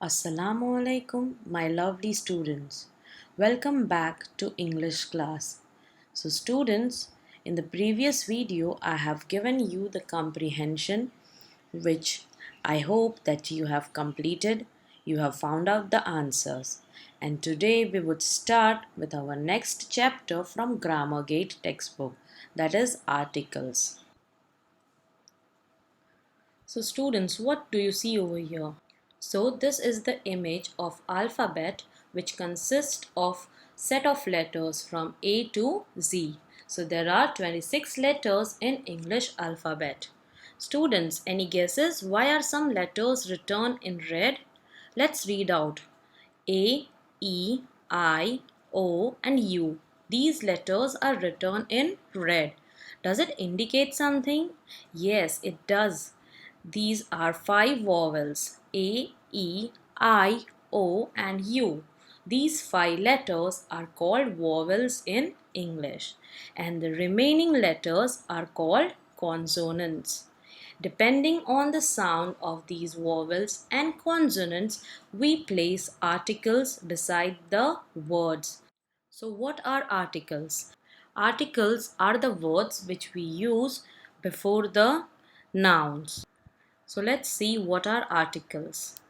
Assalamu alaikum, my lovely students. Welcome back to English class. So, students, in the previous video, I have given you the comprehension, which I hope that you have completed. You have found out the answers. And today we would start with our next chapter from Grammar Gate textbook, that is articles. So, students, what do you see over here? So this is the image of alphabet, which consists of set of letters from A to Z. So there are 26 letters in English alphabet. Students, any guesses why are some letters written in red? Let's read out. A, E, I, O and U. These letters are written in red. Does it indicate something? Yes, it does. These are five vowels A, E, I, O and U. These five letters are called vowels in English, and the remaining letters are called consonants. Depending on the sound of these vowels and consonants, we place articles beside the words. So, what are articles? Articles are the words which we use before the nouns. So, let's see what are articles.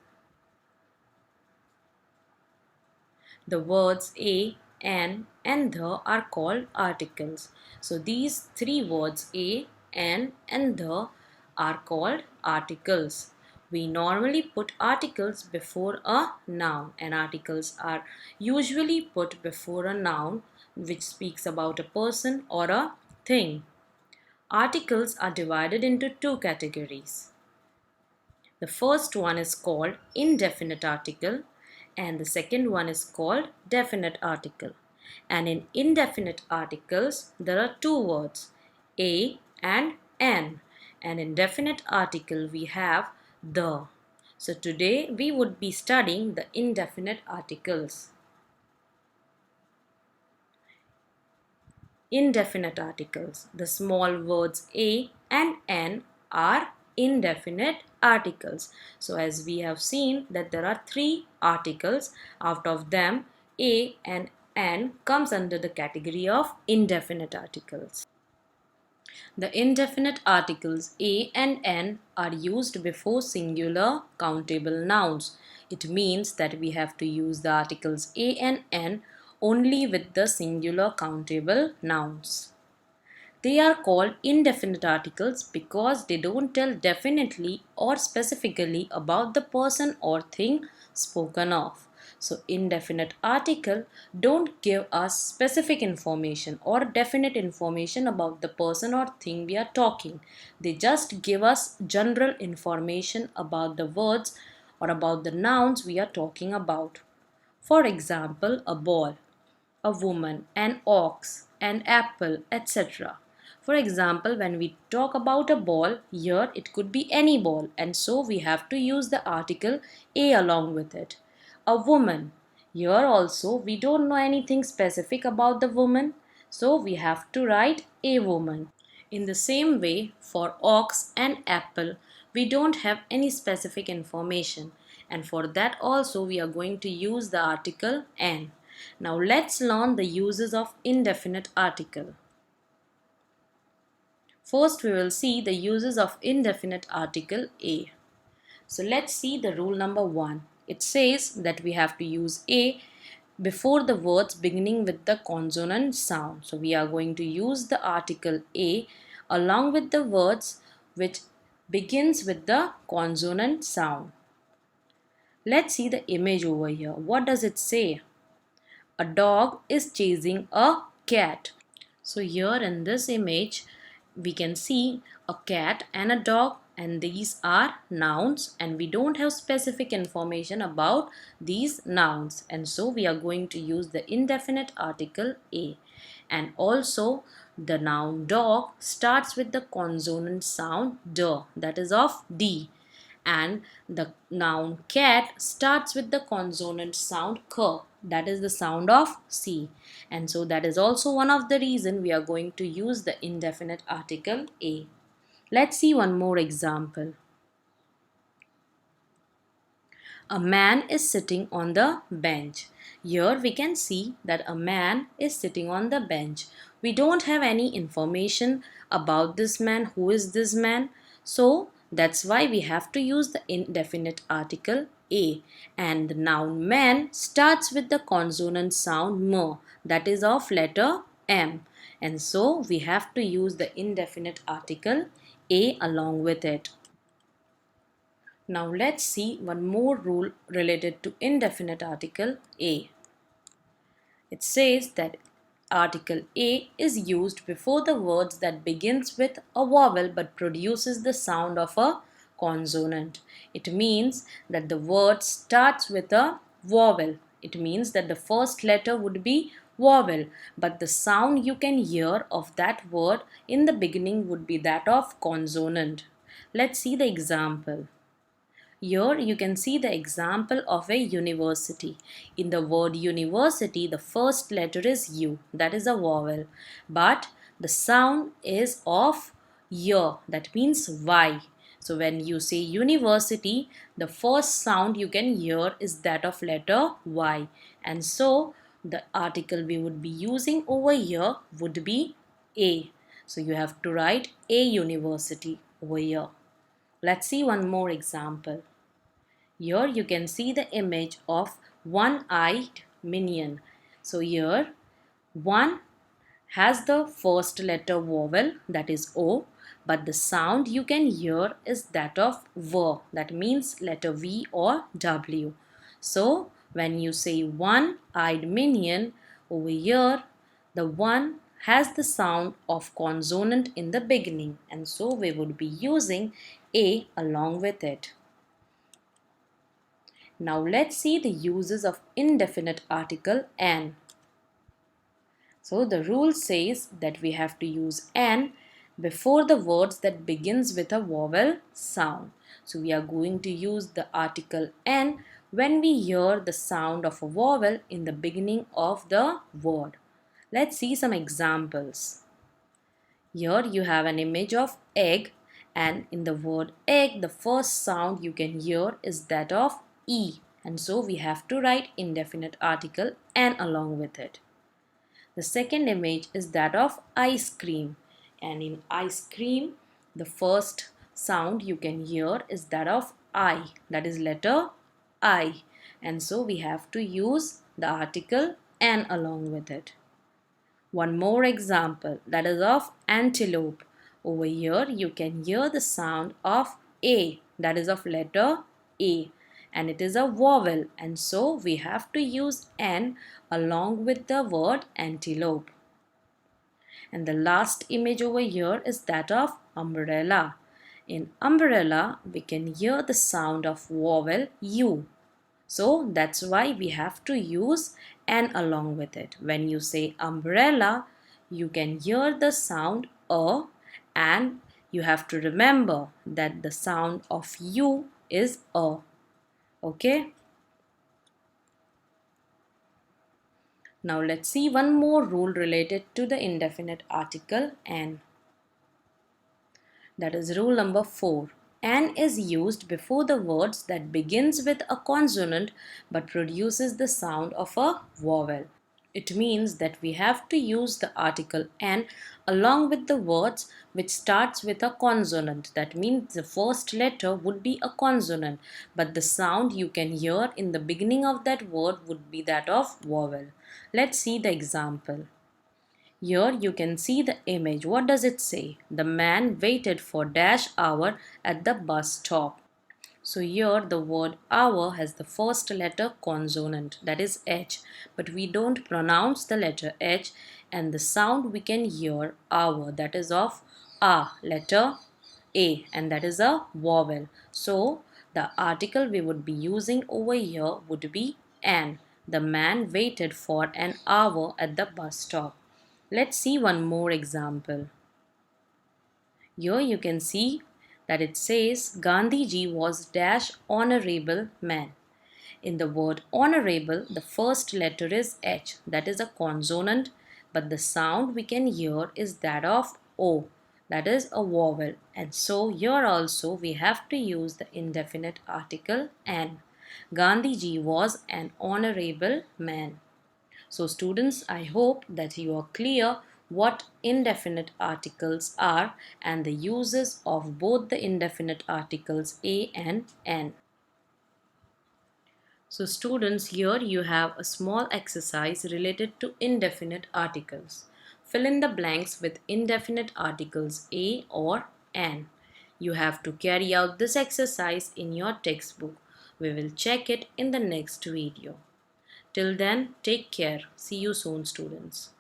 The words a, an, and the are called articles. So these three words a, an, and the are called articles. We normally put articles before a noun, and articles are usually put before a noun which speaks about a person or a thing. Articles are divided into two categories. The first one is called indefinite article and the second one is called definite article. And in indefinite articles, there are two words, a and an. And in definite article, we have the. So today we would be studying the indefinite articles. Indefinite articles. The small words a and an are indefinite articles. So as we have seen that there are three articles, out of them a and an comes under the category of indefinite articles. The indefinite articles a and an are used before singular countable nouns. It means that we have to use the articles a and n only with the singular countable nouns. They are called indefinite articles because they don't tell definitely or specifically about the person or thing spoken of. So indefinite article don't give us specific information or definite information about the person or thing we are talking. They just give us general information about the words or about the nouns we are talking about. For example, a ball, a woman, an ox, an apple, etc. For example, when we talk about a ball, here it could be any ball, and so we have to use the article a along with it. A woman, here also we don't know anything specific about the woman, so we have to write a woman. In the same way, for ox and apple, we don't have any specific information, and for that also we are going to use the article an. Now let's learn the uses of indefinite article. First we will see the uses of indefinite article a. So let's see the rule number 1. It says that we have to use a before the words beginning with the consonant sound. So we are going to use the article a along with the words which begins with the consonant sound. Let's see the image over here. What does it say? A dog is chasing a cat. So here in this image we can see a cat and a dog, and these are nouns and we don't have specific information about these nouns, and so we are going to use the indefinite article a. And also the noun dog starts with the consonant sound d, that is of d, and the noun cat starts with the consonant sound k, that is the sound of c. And so that is also one of the reason we are going to use the indefinite article a. Let's see one more example. A man is sitting on the bench. Here we can see that a man is sitting on the bench. We don't have any information about this man. Who is this man? So that's why we have to use the indefinite article a. And the noun man starts with the consonant sound m, that is of letter m. And so we have to use the indefinite article a along with it. Now let's see one more rule related to indefinite article a. It says that article a is used before the words that begins with a vowel but produces the sound of a consonant. It means that the word starts with a vowel. It means that the first letter would be vowel, but the sound you can hear of that word in the beginning would be that of consonant. Let's see the example. Here you can see the example of a university. In the word university, the first letter is U, that is a vowel. But the sound is of Y, that means Y. So when you say university, the first sound you can hear is that of letter Y. And so the article we would be using over here would be A. So you have to write a university over here. Let's see one more example. Here you can see the image of one-eyed minion. So here one has the first letter vowel, that is O, but the sound you can hear is that of V, that means letter V or W. So when you say one-eyed minion, over here the one has the sound of consonant in the beginning, and so we would be using A along with it. Now let's see the uses of indefinite article an. So the rule says that we have to use an before the words that begins with a vowel sound. So we are going to use the article an when we hear the sound of a vowel in the beginning of the word. Let's see some examples. Here you have an image of egg, and in the word egg the first sound you can hear is that of E, and so we have to write indefinite article an along with it. The second image is that of ice cream, and in ice cream the first sound you can hear is that of I, that is letter I, and so we have to use the article an along with it. One more example, that is of antelope. Over here you can hear the sound of A, that is of letter A, and it is a vowel, and so we have to use an along with the word antelope. And the last image over here is that of umbrella. In umbrella we can hear the sound of vowel U. So that's why we have to use an along with it. When you say umbrella, you can hear the sound a, and you have to remember that the sound of U is a. Okay. Now let's see one more rule related to the indefinite article an. That is rule number 4. An is used before the words that begins with a consonant but produces the sound of a vowel. It means that we have to use the article an along with the words which starts with a consonant. That means the first letter would be a consonant, but the sound you can hear in the beginning of that word would be that of vowel. Let's see the example. Here you can see the image. What does it say? The man waited for dash hour at the bus stop. So here the word hour has the first letter consonant, that is H, but we don't pronounce the letter H, and the sound we can hear hour, that is of A, letter A, and that is a vowel. So the article we would be using over here would be an. The man waited for an hour at the bus stop. Let's see one more example. Here you can see that it says Gandhiji was dash honorable man. In the word honorable, the first letter is H, that is a consonant, but the sound we can hear is that of O, that is a vowel. And so here also we have to use the indefinite article an. Gandhiji was an honorable man. So, students, I hope that you are clear what indefinite articles are and the uses of both the indefinite articles a and n. So, students, here you have a small exercise related to indefinite articles. Fill in the blanks with indefinite articles a or n. You have to carry out this exercise in your textbook. We will check it in the next video. Till then, take care. See you soon, students.